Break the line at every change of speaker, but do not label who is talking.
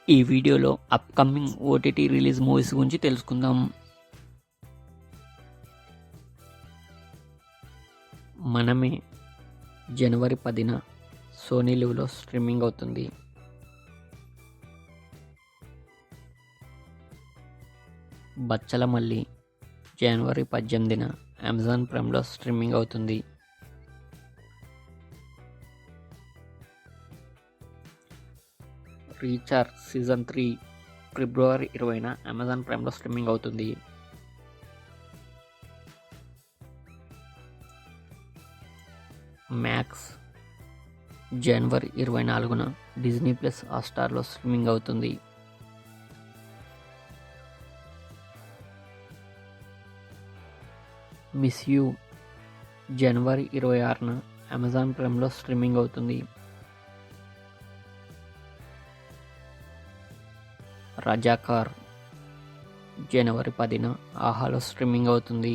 ఈ వీడియోలో upcoming OTT release movies గురించి తెలుసుకుందాం. మనమే జనవరి 10న సోనీ లివ్లో స్ట్రీమింగ్ అవుతుంది. బచ్చల మల్లి జనవరి 18న అమెజాన్ ప్రైమ్లో స్ట్రీమింగ్ అవుతుంది. రీచార్జ్ సీజన్ 3 ఫిబ్రవరి 20న అమెజాన్ ప్రైమ్లో స్ట్రీమింగ్ అవుతుంది. మ్యాక్స్ జనవరి 24న డిజ్నీ ప్లస్ హాట్స్టార్లో స్ట్రీమింగ్ అవుతుంది. మిస్ యూ జనవరి 26న అమెజాన్ ప్రైమ్లో స్ట్రీమింగ్ అవుతుంది. రజాకార్ జనవరి 10న ఆహాలో స్ట్రీమింగ్ అవుతుంది.